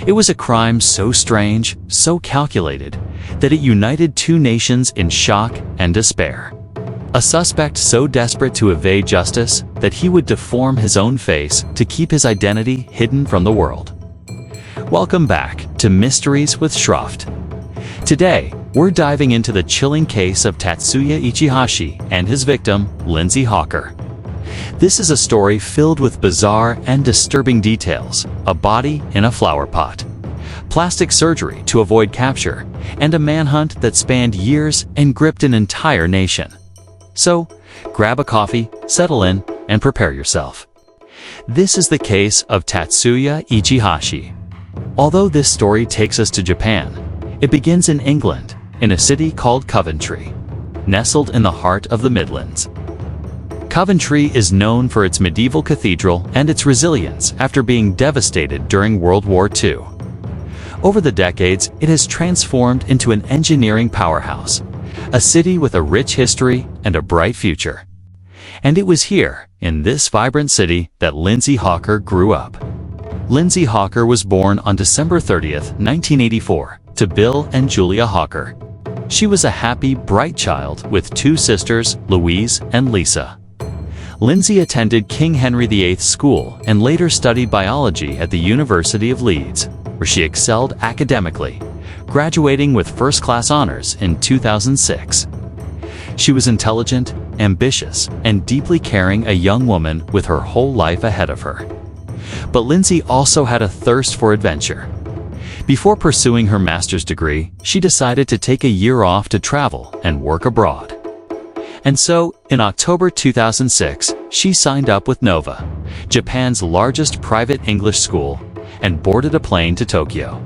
It was a crime so strange, so calculated, that it united two nations in shock and despair. A suspect so desperate to evade justice that he would deform his own face to keep his identity hidden from the world. Welcome back to Mysteries with Shroft. Today, we're diving into the chilling case of Tatsuya Ichihashi and his victim, Lindsay Hawker. This is a story filled with bizarre and disturbing details: a body in a flower pot, plastic surgery to avoid capture, and a manhunt that spanned years and gripped an entire nation. So, grab a coffee, settle in, and prepare yourself. This is the case of Tatsuya Ichihashi. Although this story takes us to Japan, it begins in England, in a city called Coventry, nestled in the heart of the Midlands. Coventry is known for its medieval cathedral and its resilience after being devastated during World War II. Over the decades, it has transformed into an engineering powerhouse, a city with a rich history and a bright future. And it was here, in this vibrant city, that Lindsay Hawker grew up. Lindsay Hawker was born on December 30th, 1984, to Bill and Julia Hawker. She was a happy, bright child with two sisters, Louise and Lisa. Lindsay attended King Henry VIII School and later studied biology at the University of Leeds, where she excelled academically, graduating with first-class honors in 2006. She was intelligent, ambitious, and deeply caring, a young woman with her whole life ahead of her. But Lindsay also had a thirst for adventure. Before pursuing her master's degree, she decided to take a year off to travel and work abroad. And so, in October 2006, she signed up with Nova, Japan's largest private English school, and boarded a plane to Tokyo.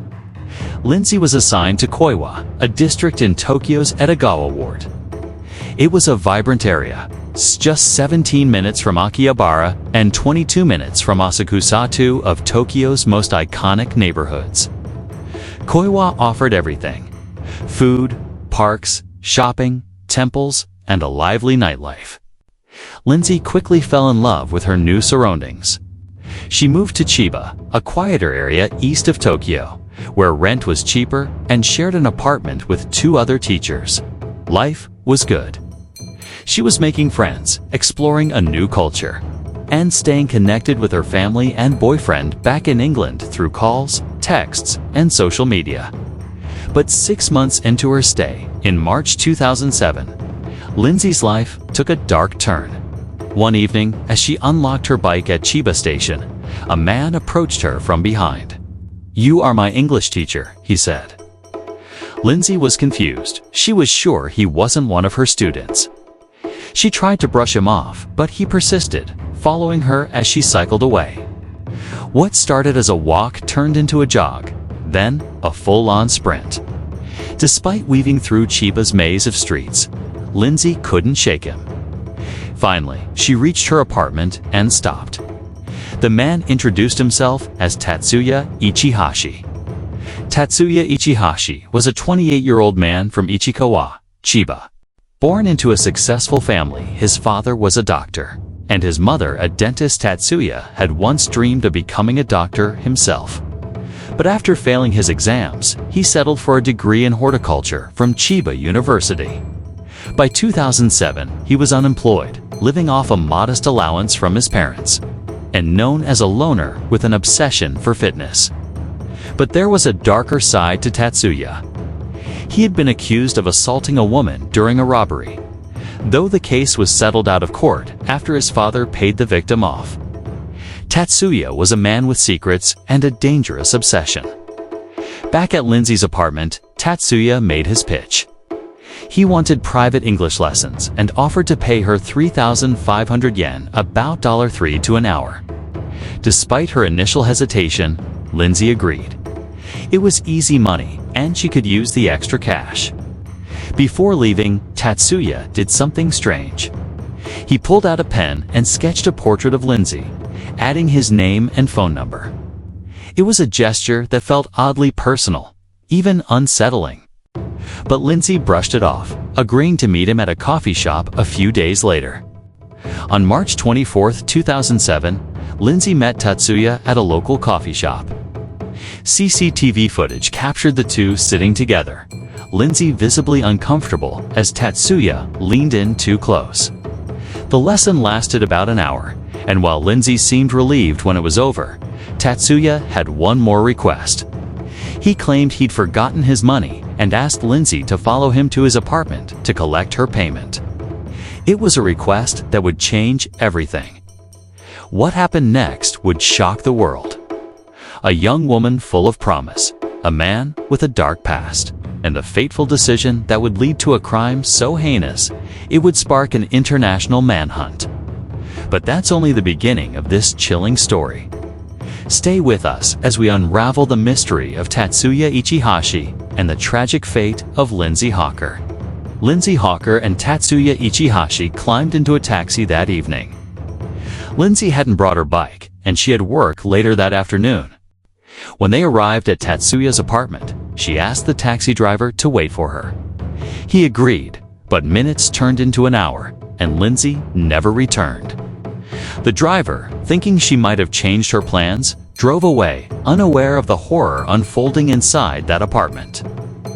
Lindsay was assigned to Koiwa, a district in Tokyo's Edogawa ward. It was a vibrant area, just 17 minutes from Akihabara and 22 minutes from Asakusa, of Tokyo's most iconic neighborhoods. Koiwa offered everything: food, parks, shopping, temples, and a lively nightlife. Lindsay quickly fell in love with her new surroundings. She moved to Chiba, a quieter area east of Tokyo, where rent was cheaper, and shared an apartment with two other teachers. Life was good. She was making friends, exploring a new culture, and staying connected with her family and boyfriend back in England through calls, texts, and social media. But 6 months into her stay, in March 2007, Lindsay's life took a dark turn. One evening, as she unlocked her bike at Chiba Station, a man approached her from behind. "You are my English teacher," he said. Lindsay was confused. She was sure he wasn't one of her students. She tried to brush him off, but he persisted, following her as she cycled away. What started as a walk turned into a jog, then a full-on sprint. Despite weaving through Chiba's maze of streets, Lindsay couldn't shake him. Finally, she reached her apartment and stopped. The man introduced himself as Tatsuya Ichihashi. Tatsuya Ichihashi was a 28-year-old man from Ichikawa, Chiba. Born into a successful family, his father was a doctor, and his mother a dentist. Tatsuya had once dreamed of becoming a doctor himself. But after failing his exams, he settled for a degree in horticulture from Chiba University. By 2007, he was unemployed, living off a modest allowance from his parents, and known as a loner with an obsession for fitness. But there was a darker side to Tatsuya. He had been accused of assaulting a woman during a robbery, though the case was settled out of court after his father paid the victim off. Tatsuya was a man with secrets and a dangerous obsession. Back at Lindsay's apartment, Tatsuya made his pitch. He wanted private English lessons and offered to pay her 3,500 yen, about $3 to an hour. Despite her initial hesitation, Lindsay agreed. It was easy money, and she could use the extra cash. Before leaving, Tatsuya did something strange. He pulled out a pen and sketched a portrait of Lindsay, adding his name and phone number. It was a gesture that felt oddly personal, even unsettling. But Lindsay brushed it off, agreeing to meet him at a coffee shop a few days later. On March 24, 2007, Lindsay met Tatsuya at a local coffee shop. CCTV footage captured the two sitting together, Lindsay visibly uncomfortable as Tatsuya leaned in too close. The lesson lasted about an hour, and while Lindsay seemed relieved when it was over, Tatsuya had one more request. He claimed he'd forgotten his money and asked Lindsay to follow him to his apartment to collect her payment. It was a request that would change everything. What happened next would shock the world. A young woman full of promise, a man with a dark past, and a fateful decision that would lead to a crime so heinous it would spark an international manhunt. But that's only the beginning of this chilling story. Stay with us as we unravel the mystery of Tatsuya Ichihashi and the tragic fate of Lindsay Hawker. Lindsay Hawker and Tatsuya Ichihashi climbed into a taxi that evening. Lindsay hadn't brought her bike, and she had work later that afternoon. When they arrived at Tatsuya's apartment, she asked the taxi driver to wait for her. He agreed, but minutes turned into an hour, and Lindsay never returned. The driver, thinking she might have changed her plans, drove away, unaware of the horror unfolding inside that apartment.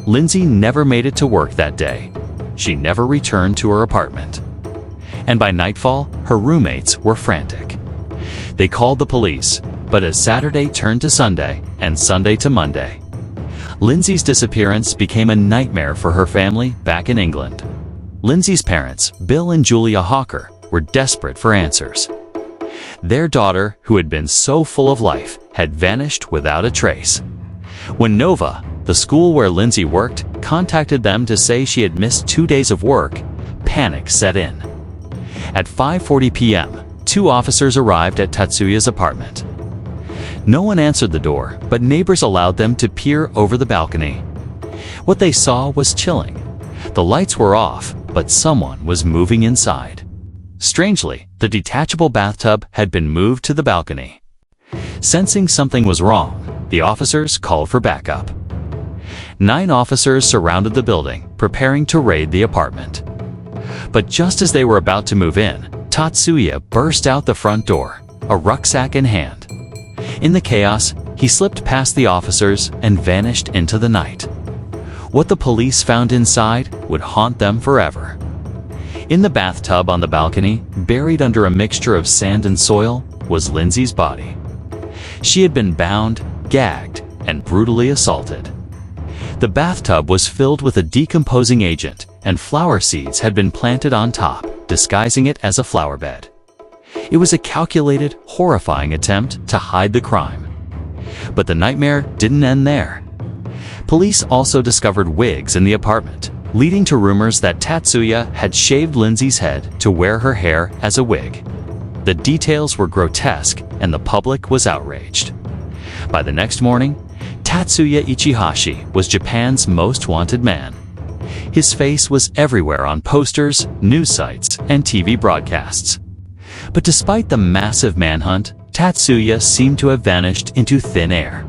Lindsay never made it to work that day. She never returned to her apartment. And by nightfall, her roommates were frantic. They called the police, but as Saturday turned to Sunday and Sunday to Monday, Lindsay's disappearance became a nightmare for her family back in England. Lindsay's parents, Bill and Julia Hawker, were desperate for answers. Their daughter, who had been so full of life, had vanished without a trace. When Nova, the school where Lindsay worked, contacted them to say she had missed 2 days of work, panic set in. At 5:40 p.m., 2 officers arrived at Tatsuya's apartment. No one answered the door, but neighbors allowed them to peer over the balcony. What they saw was chilling. The lights were off, but someone was moving inside. Strangely, the detachable bathtub had been moved to the balcony. Sensing something was wrong, the officers called for backup. 9 officers surrounded the building, preparing to raid the apartment. But just as they were about to move in, Tatsuya burst out the front door, a rucksack in hand. In the chaos, he slipped past the officers and vanished into the night. What the police found inside would haunt them forever. In the bathtub on the balcony, buried under a mixture of sand and soil, was Lindsay's body. She had been bound, gagged, and brutally assaulted. The bathtub was filled with a decomposing agent, and flower seeds had been planted on top, disguising it as a flower bed. It was a calculated, horrifying attempt to hide the crime. But the nightmare didn't end there. Police also discovered wigs in the apartment, leading to rumors that Tatsuya had shaved Lindsay's head to wear her hair as a wig. The details were grotesque, and the public was outraged. By the next morning, Tatsuya Ichihashi was Japan's most wanted man. His face was everywhere on posters, news sites, and TV broadcasts. But despite the massive manhunt, Tatsuya seemed to have vanished into thin air.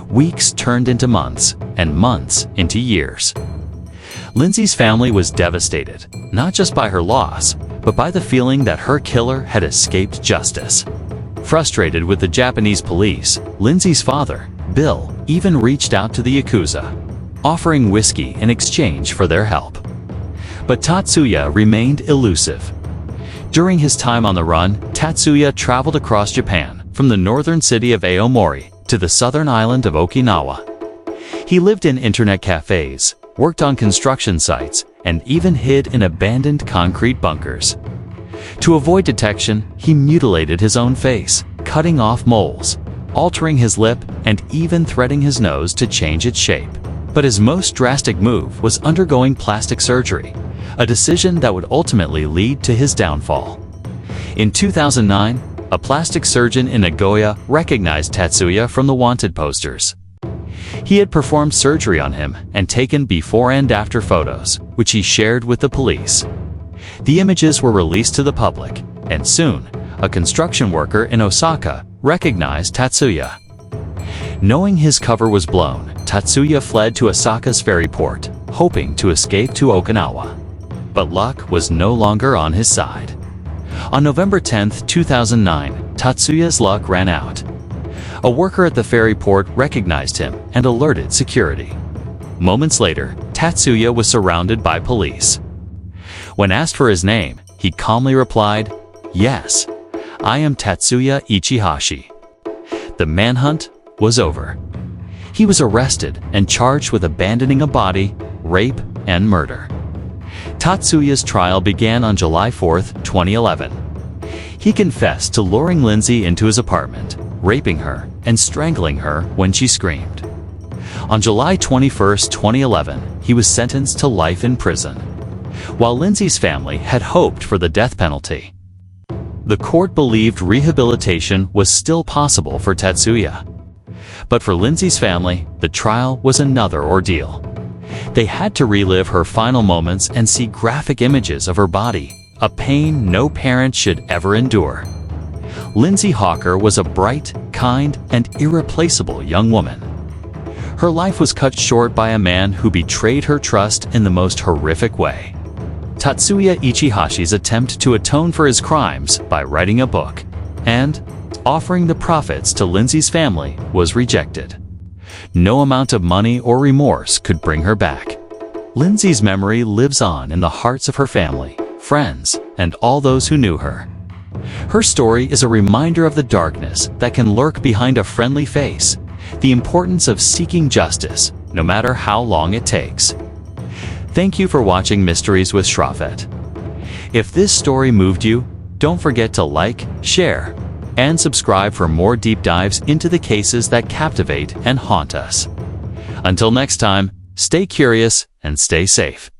Weeks turned into months, and months into years. Lindsay's family was devastated, not just by her loss, but by the feeling that her killer had escaped justice. Frustrated with the Japanese police, Lindsay's father, Bill, even reached out to the Yakuza, offering whiskey in exchange for their help. But Tatsuya remained elusive. During his time on the run, Tatsuya traveled across Japan, from the northern city of Aomori to the southern island of Okinawa. He lived in internet cafes, worked on construction sites, and even hid in abandoned concrete bunkers. To avoid detection, he mutilated his own face, cutting off moles, altering his lip, and even threading his nose to change its shape. But his most drastic move was undergoing plastic surgery, a decision that would ultimately lead to his downfall. In 2009, a plastic surgeon in Nagoya recognized Tatsuya from the wanted posters. He had performed surgery on him and taken before and after photos, which he shared with the police. The images were released to the public, and soon, a construction worker in Osaka recognized Tatsuya. Knowing his cover was blown, Tatsuya fled to Osaka's ferry port, hoping to escape to Okinawa. But luck was no longer on his side. On November 10, 2009, Tatsuya's luck ran out. A worker at the ferry port recognized him and alerted security. Moments later, Tatsuya was surrounded by police. When asked for his name, he calmly replied, "Yes, I am Tatsuya Ichihashi." The manhunt was over. He was arrested and charged with abandoning a body, rape, and murder. Tatsuya's trial began on July 4, 2011. He confessed to luring Lindsay into his apartment, raping her, and strangling her when she screamed. On July 21, 2011, he was sentenced to life in prison. While Lindsay's family had hoped for the death penalty, the court believed rehabilitation was still possible for Tatsuya. But for Lindsay's family, the trial was another ordeal. They had to relive her final moments and see graphic images of her body, a pain no parent should ever endure. Lindsay Hawker was a bright, kind, and irreplaceable young woman. Her life was cut short by a man who betrayed her trust in the most horrific way. Tatsuya Ichihashi's attempt to atone for his crimes by writing a book and offering the profits to Lindsay's family was rejected. No amount of money or remorse could bring her back. Lindsay's memory lives on in the hearts of her family, friends, and all those who knew her. Her story is a reminder of the darkness that can lurk behind a friendly face, the importance of seeking justice, no matter how long it takes. Thank you for watching Mysteries with Shrafet. If this story moved you, don't forget to like, share, and subscribe for more deep dives into the cases that captivate and haunt us. Until next time, stay curious and stay safe.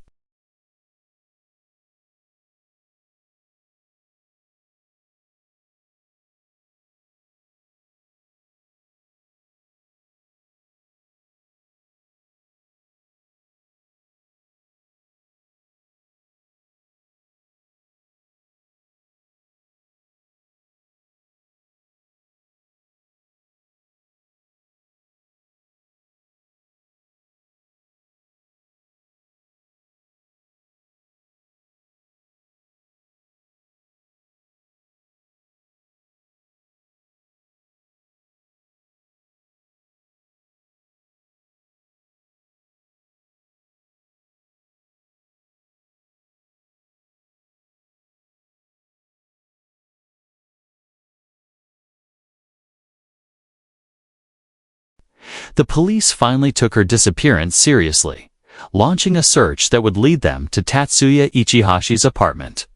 The police finally took her disappearance seriously, launching a search that would lead them to Tatsuya Ichihashi's apartment.